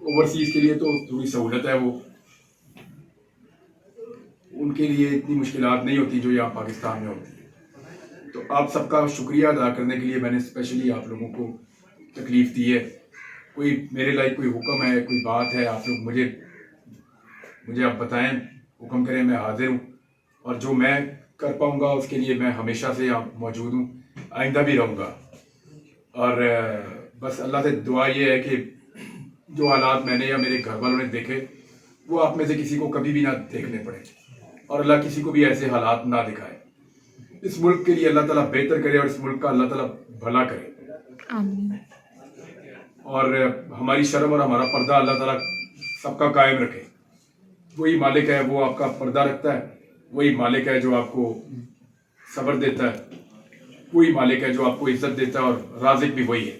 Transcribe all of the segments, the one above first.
Overseas के लिए तो थोड़ी सहूलत है, वो उनके लिए इतनी मुश्किलात नहीं होती जो यहाँ पाकिस्तान में होती है। तो आप सबका शुक्रिया अदा करने के लिए मैंने स्पेशली आप लोगों को तकलीफ़ दी है। कोई मेरे लायक कोई हुक्म है, कोई बात है, आप लोग मुझे आप बताएं, हुक्म करें, मैं हाजिर हूँ। और जो मैं कर पाऊँगा उसके लिए मैं हमेशा से यहाँ मौजूद हूँ, आइंदा भी रहूँगा। और बस अल्लाह से दुआ ये है कि जो हालात मैंने या मेरे घर वालों ने देखे वो आप में से किसी को कभी भी ना देखने पड़े, और अल्लाह किसी को भी ऐसे हालात ना दिखाए। इस मुल्क के लिए अल्लाह ताला बेहतर करे और इस मुल्क का अल्लाह ताला भला करे। आमीन। और हमारी शर्म और हमारा पर्दा अल्लाह ताला सबका कायम रखे। वही मालिक है, वो आपका पर्दा रखता है, वही मालिक है जो आपको सब्र देता है, वही मालिक है जो आपको इज्जत देता है, और राज़िक भी वही है।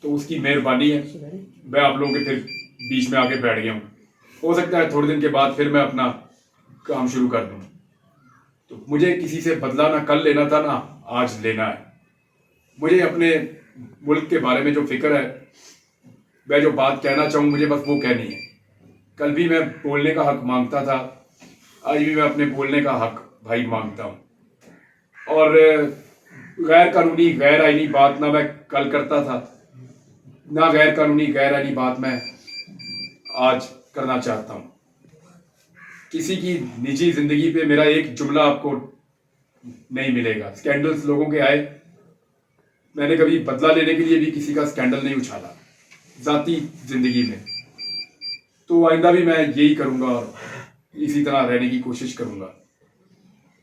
तो उसकी मेहरबानी है मैं आप लोगों के फिर बीच में आके बैठ गया हूँ। हो सकता है थोड़े दिन के बाद फिर मैं अपना काम शुरू कर दूँ। तो मुझे किसी से बदला ना कल लेना था ना आज लेना है। मुझे अपने मुल्क के बारे में जो फिक्र है, मैं जो बात कहना चाहूँ मुझे बस वो कहनी है। कल भी मैं बोलने का हक मांगता था, आज भी मैं अपने बोलने का हक भाई मांगता हूँ। और गैर कानूनी गैर आईनी बात ना मैं कल करता था, ना गैर कानूनी गैर आईनी बात मैं आज करना चाहता हूँ। किसी की निजी जिंदगी पे मेरा एक जुमला आपको नहीं मिलेगा। स्कैंडल्स लोगों के आए, मैंने कभी बदला लेने के लिए भी किसी का स्कैंडल नहीं उछाला जाती जिंदगी में। तो आइंदा भी मैं यही करूंगा और इसी तरह रहने की कोशिश करूंगा।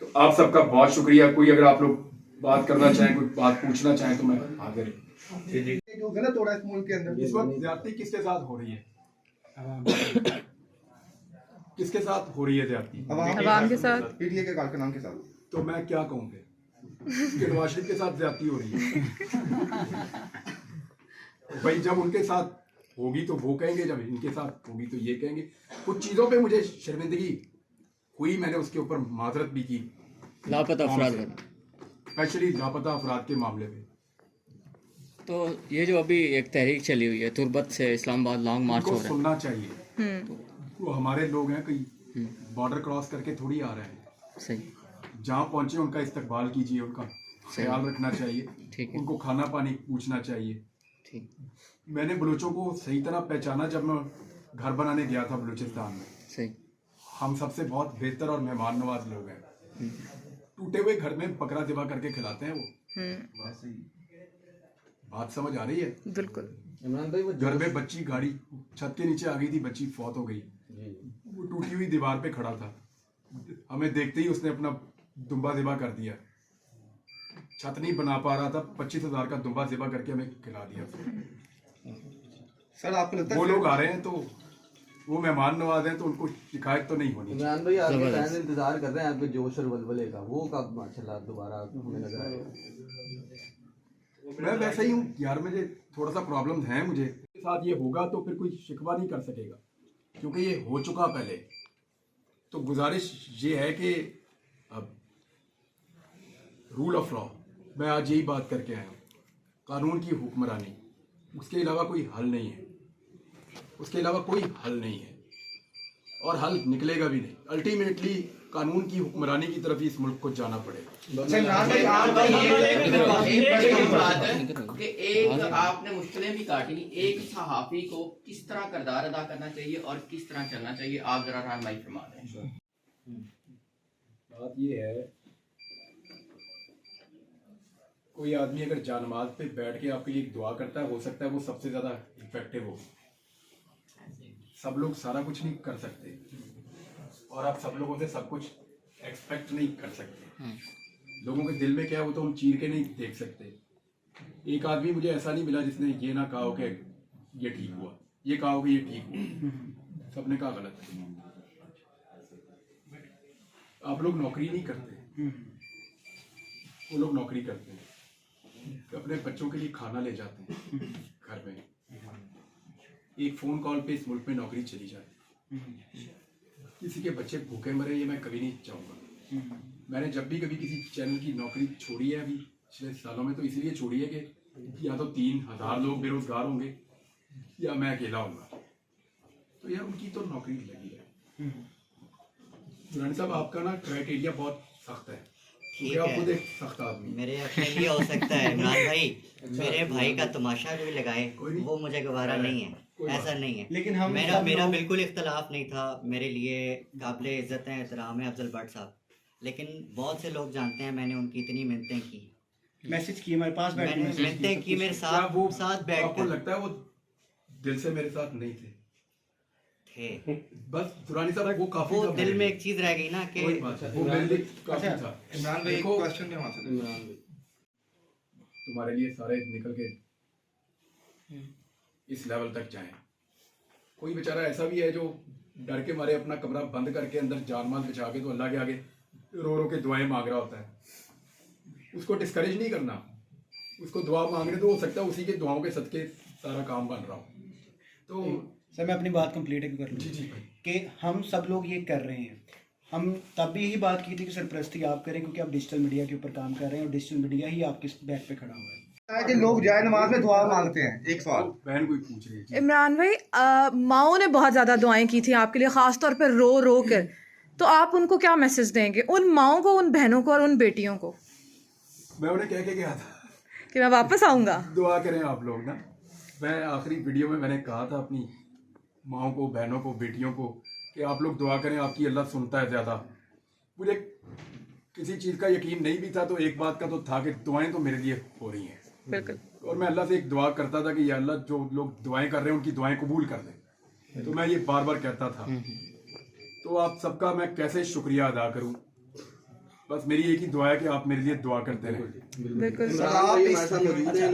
तो आप सबका बहुत शुक्रिया। कोई अगर आप लोग बात करना चाहें, कोई बात पूछना चाहें तो मैं हाजिर हूं। जो गलत हो रहा है इस मुल्क के अंदर, इस वक्त ज्यादती किसके साथ हो रही है? किसके साथ हो रही है ज्यादती? अवाम के साथ, पीटीए के कारकुनान के साथ। तो मैं क्या कहूँ फिर? नवाज शरीफ के साथ ज्यादती हो रही है। भाई जब उनके साथ होगी तो वो कहेंगे, जब इनके साथ होगी तो ये कहेंगे। कुछ चीज़ों पे मुझे शर्मिंदगी हुई, मैंने उसके ऊपर माजरत भी की। लापता अफराद, स्पेशली लापता अफराद के मामले में। तो ये जो अभी एक तहरीक चली हुई है तुर्बत से इस्लामाबाद लॉन्ग मार्च हो उनको रहा है, सुनना चाहिए। वो हमारे लोग हैं, कहीं बॉर्डर क्रॉस करके थोड़ी आ रहे हैं। सही, जहाँ पहुंचे उनका इस्तकबाल कीजिए, उनका ख्याल रखना चाहिए, ठीक है, उनको खाना पानी पूछना चाहिए। ठीक, मैंने बलूचों को सही तरह पहचाना जब मैं घर बनाने गया था बलूचिस्तान में। सही, हम सबसे बहुत बेहतर और मेहमान नवाज लोग हैं। टूटे हुए घर में बकरा ज़िबा करके खिलाते हैं वो। बात समझ आ रही है? बिल्कुल। इमरान भाई वो घर में बच्ची गाड़ी छत के नीचे आ गई थी, बच्ची फौत हो गई। वो टूटी हुई दीवार पे खड़ा था, हमें देखते ही उसने अपना दुम्बा ज़िबा कर दिया। छत नहीं बना पा रहा था, 25,000 का दुम्बा ज़िबा करके हमें खिला दिया। सर आपको लगता वो है लोग आ रहे हैं तो वो मेहमान नवाज हैं, तो उनको शिकायत तो नहीं होनी। इमरान भाई आपके फैन इंतजार कर रहे हैं आपके जोश और वलवले का, वो कब माशाल्लाह दोबारा हमें नजर आएगा। मैं वैसा ही हूँ यार, मुझे थोड़ा सा प्रॉब्लम है। मुझे साथ ये होगा तो फिर कोई शिकवा नहीं कर सकेगा, क्योंकि ये हो चुका पहले। तो गुजारिश ये है कि अब रूल ऑफ लॉ, मैं आज यही बात करके आया हूँ, कानून की हुक्मरानी, उसके अलावा कोई हल नहीं है। उसके अलावा कोई हल नहीं है और हल निकलेगा भी नहीं। अल्टीमेटली कानून की हुक्मरानी की तरफ ही इस मुल्क को जाना पड़ेगा। कि एक आपने मुश्किलें भी काटी, एक सहाफी को किस तरह किरदार अदा करना चाहिए और किस तरह चलना चाहिए, आप जरा रहनुमाई फरमा दें। बात ये है, कोई आदमी अगर जानमाज पे बैठ के आपके लिए एक दुआ करता है, हो सकता है वो सबसे ज्यादा इफेक्टिव हो। सब लोग सारा कुछ नहीं कर सकते और आप सब लोगों से सब कुछ एक्सपेक्ट नहीं कर सकते। लोगों के दिल में क्या है वो तो हम चीर के नहीं देख सकते। एक आदमी मुझे ऐसा नहीं मिला जिसने ये ना कहा हो कि ये ठीक हुआ, ये कहा हो कि ये ठीक हुआ। सबने कहा गलत है। आप लोग नौकरी नहीं करते, वो लोग नौकरी करते हैं, अपने बच्चों के लिए खाना ले जाते हैं घर में। एक फोन कॉल पे इस मुल्क में नौकरी चली जाए, किसी के बच्चे भूखे मरे, ये मैं कभी नहीं चाहूँगा। मैंने जब भी कभी किसी चैनल की नौकरी छोड़ी है अभी पिछले सालों में, तो इसलिए छोड़ी है कि या तो 3,000 लोग बेरोजगार होंगे या मैं अकेला होऊंगा। तो यार उनकी तो नौकरी लगी है। दुरानी साहब आपका ना क्राइटेरिया बहुत सख्त है, ठीक आप है। खुद एक सख्त आदमी हैं। मेरे अपने लिए हो सकता है इमरान भाई, मेरे भाई का तमाशा भी लगाए कोई नहीं। वो मुझे गवारा नहीं है, कोई बात ऐसा नहीं है। लेकिन हम मेरा सब मेरा लोग- बिल्कुल इख्तलाफ नहीं था, मेरे लिए काबिल इज्जत है, एहतराम है अफजल भट्ट साहब, लेकिन बहुत से लोग जानते हैं मैंने उनकी इतनी मिन्नतें की, मैसेज किए हमारे पास बैठ मैंने के मिन्नतें की मेरे क्या साथ वो साथ बैठ आपको कर लगता है वो दिल से मेरे साथ नहीं थे? थे। बस दुरानी साहब वो काफी वो था दिल मेरे में लिए। एक चीज रह गई ना कि कोई बात नहीं, वो मेरे लिए काफी अच्छा, था। इमरान भाई एक देखो, क्वेश्चन है वहाँ से। इमरान भाई तुम्हारे लिए सारे निकल के इस लेवल तक जाएं। कोई बेचारा ऐसा भी है जो डर के मारे अपना कमरा बंद करके अंदर जानमाल बिछा के तो अल्लाह के आगे रो रो के दुआएं मांग रहा होता है। उसको डिस्करेज नहीं करना, उसको दुआ मांगने तो हो सकता है उसी के दुआओं के सदके सारा काम बन रहा हो। तो सर मैं अपनी बात कंप्लीट कर लूँ जी जी भाई, कि हम सब लोग ये कर रहे हैं। हम तब भी यही बात की थी कि सरपरस्ती आप करें क्योंकि आप डिजिटल मीडिया के ऊपर काम कर रहे हैं और डिजिटल मीडिया ही आपके बैक पे खड़ा हुआ है। है कि लोग जाए नमाज में दुआ मांगते हैं। एक सवाल, बहन कोई पूछ रही है जी। इमरान भाई, माओ ने बहुत ज़्यादा दुआएं की थी आपके लिए, ख़ास तौर पर रो रो कर, तो आप उनको क्या मैसेज देंगे, उन माओ को, उन बहनों को और उन बेटियों को, मैं उन्हें कह के गया था कि मैं वापस आऊँगा? दुआ करें आप लोग ना। मैं आखिरी वीडियो में मैंने कहा था अपनी माओ को, बहनों को, बेटियों को कि आप लोग दुआ करें, आपकी अल्लाह सुनता है ज़्यादा। मुझे किसी चीज़ का यकीन नहीं भी था, तो एक बात का तो था कि दुआएं तो मेरे लिए हो रही हैं, बिल्कुल। और मैं अल्लाह से एक दुआ करता था कि या अल्लाह जो लोग दुआएं कर रहे हैं उनकी दुआएं कबूल कर दे। तो मैं ये बार बार कहता था। तो आप सबका मैं कैसे शुक्रिया अदा करूं। बस मेरी एक ही दुआ है कि आप मेरे लिए दुआ करते रहें। बिल्कुल। इमरान भाई हमारे साथ मौजूद हैं।